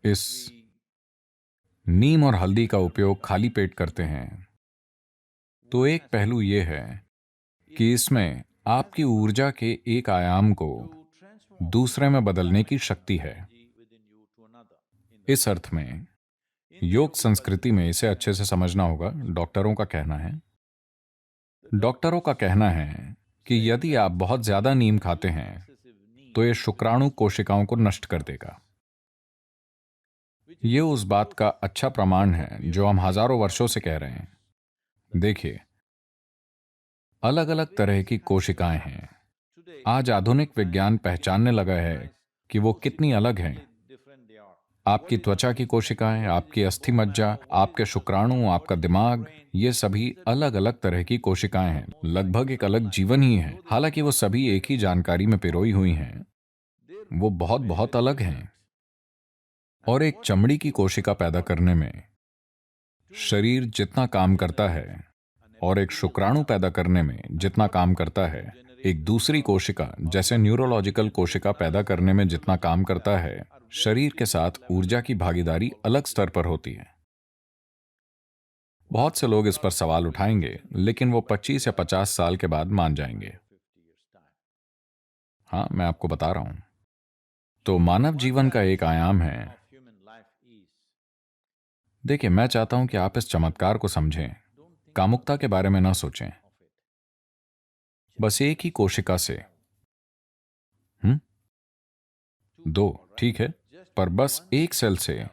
इस नीम और हल्दी का उपयोग खाली पेट करते हैं, तो एक पहलू यह है कि इसमें आपकी ऊर्जा के एक आयाम को दूसरे में बदलने की शक्ति है। इस अर्थ में योग संस्कृति में इसे अच्छे से समझना होगा। डॉक्टरों का कहना है कि यदि आप बहुत ज्यादा नीम खाते हैं तो ये शुक्राणु कोशिकाओं को नष्ट कर देगा। ये उस बात का अच्छा प्रमाण है जो हम हजारों वर्षों से कह रहे हैं। देखिए, अलग अलग तरह की कोशिकाएं हैं। आज आधुनिक विज्ञान पहचानने लगा है कि वो कितनी अलग हैं। आपकी त्वचा की कोशिकाएं, आपकी अस्थि मज्जा, आपके शुक्राणु, आपका दिमाग, ये सभी अलग अलग तरह की कोशिकाएं हैं। लगभग एक अलग जीवन ही है। हालांकि वो सभी एक ही जानकारी में पिरोई हुई हैं, वो बहुत बहुत अलग हैं। और एक चमड़ी की कोशिका पैदा करने में शरीर जितना काम करता है और एक शुक्राणु पैदा करने में जितना काम करता है, एक दूसरी कोशिका जैसे न्यूरोलॉजिकल कोशिका पैदा करने में जितना काम करता है, शरीर के साथ ऊर्जा की भागीदारी अलग स्तर पर होती है। बहुत से लोग इस पर सवाल उठाएंगे, लेकिन वो 25 या 50 साल के बाद मान जाएंगे। हाँ, मैं आपको बता रहा हूं। तो मानव जीवन का एक आयाम है। देखिए, मैं चाहता हूं कि आप इस चमत्कार को समझें। कामुकता के बारे में ना सोचें। बस एक ही कोशिका से हम्म दो, ठीक है, पर बस एक सेल से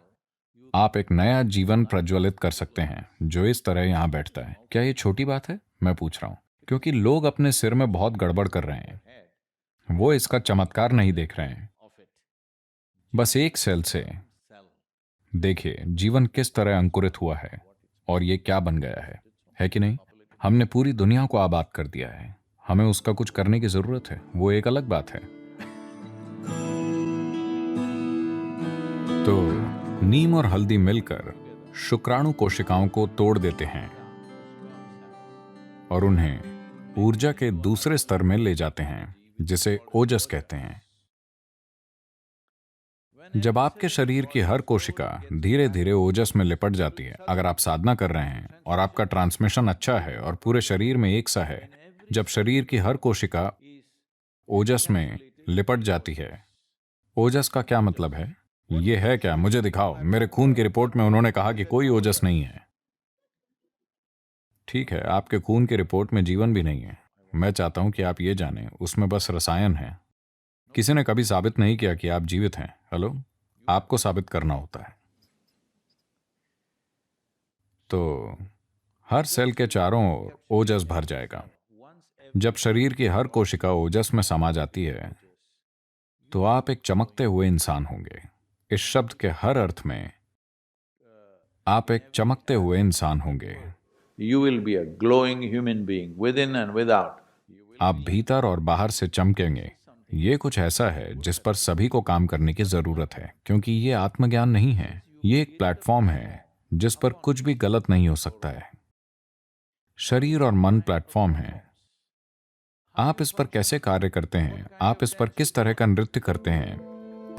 आप एक नया जीवन प्रज्वलित कर सकते हैं जो इस तरह यहां बैठता है। क्या ये छोटी बात है? मैं पूछ रहा हूं क्योंकि लोग अपने सिर में बहुत गड़बड़ कर रहे हैं। वो इसका चमत्कार नहीं देख रहे हैं। बस एक सेल से देखिए जीवन किस तरह अंकुरित हुआ है और ये क्या बन गया है कि नहीं? हमने पूरी दुनिया को आबाद कर दिया है। हमें उसका कुछ करने की जरूरत है, वो एक अलग बात है। तो नीम और हल्दी मिलकर शुक्राणु कोशिकाओं को तोड़ देते हैं और उन्हें ऊर्जा के दूसरे स्तर में ले जाते हैं, जिसे ओजस कहते हैं। जब आपके शरीर की हर कोशिका धीरे धीरे ओजस में लिपट जाती है, अगर आप साधना कर रहे हैं और आपका ट्रांसमिशन अच्छा है और पूरे शरीर में एक सा है, जब शरीर की हर कोशिका ओजस में लिपट जाती है। ओजस का क्या मतलब है? ये है क्या? मुझे दिखाओ। मेरे खून की रिपोर्ट में उन्होंने कहा कि कोई ओजस नहीं है। ठीक है, आपके खून की रिपोर्ट में जीवन भी नहीं है। मैं चाहता हूं कि आप ये जानें, उसमें बस रसायन है। किसी ने कभी साबित नहीं किया कि आप जीवित हैं। हेलो, आपको साबित करना होता है। तो हर सेल के चारों ओर ओजस भर जाएगा। जब शरीर की हर कोशिका ओजस में समा जाती है तो आप एक चमकते हुए इंसान होंगे। इस शब्द के हर अर्थ में आप एक चमकते हुए इंसान होंगे। You will be a glowing human being within and without. आप भीतर और बाहर से चमकेंगे। ये कुछ ऐसा है जिस पर सभी को काम करने की जरूरत है, क्योंकि ये आत्मज्ञान नहीं है। ये एक प्लेटफॉर्म है जिस पर कुछ भी गलत नहीं हो सकता है। शरीर और मन प्लेटफॉर्म है। आप इस पर कैसे कार्य करते हैं, आप इस पर किस तरह का नृत्य करते हैं,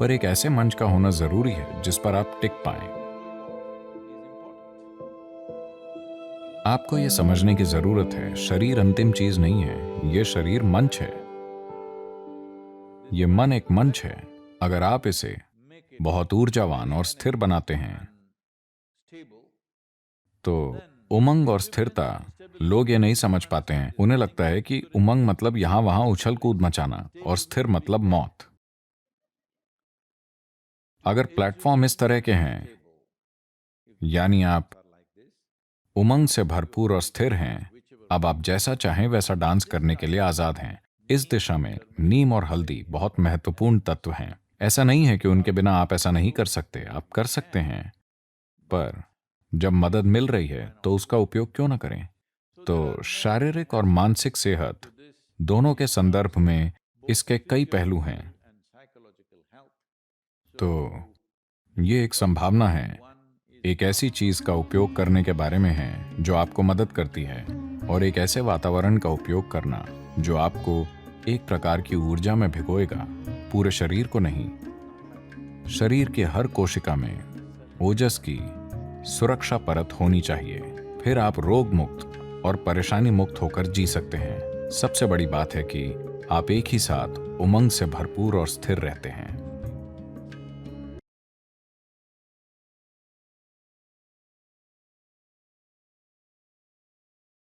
पर एक ऐसे मंच का होना जरूरी है जिस पर आप टिक पाएं। आपको यह समझने की जरूरत है, शरीर अंतिम चीज नहीं है, यह शरीर मंच है। यह मन एक मंच है। अगर आप इसे बहुत ऊर्जावान और स्थिर बनाते हैं तो उमंग और स्थिरता, लोग ये नहीं समझ पाते हैं। उन्हें लगता है कि उमंग मतलब यहां वहां उछल कूद मचाना और स्थिर मतलब मौत। अगर प्लेटफॉर्म इस तरह के हैं, यानी आप उमंग से भरपूर और स्थिर हैं, अब आप जैसा चाहें वैसा डांस करने के लिए आजाद हैं। इस दिशा में नीम और हल्दी बहुत महत्वपूर्ण तत्व हैं। ऐसा नहीं है कि उनके बिना आप ऐसा नहीं कर सकते, आप कर सकते हैं, पर जब मदद मिल रही है तो उसका उपयोग क्यों ना करें? तो शारीरिक और मानसिक सेहत दोनों के संदर्भ में इसके कई पहलू हैं। तो ये एक संभावना है, एक ऐसी चीज का उपयोग करने के बारे में है जो आपको मदद करती है, और एक ऐसे वातावरण का उपयोग करना जो आपको एक प्रकार की ऊर्जा में भिगोएगा, पूरे शरीर को नहीं। शरीर के हर कोशिका में ओजस की सुरक्षा परत होनी चाहिए। फिर आप रोग मुक्त और परेशानी मुक्त होकर जी सकते हैं। सबसे बड़ी बात है कि आप एक ही साथ उमंग से भरपूर और स्थिर रहते हैं।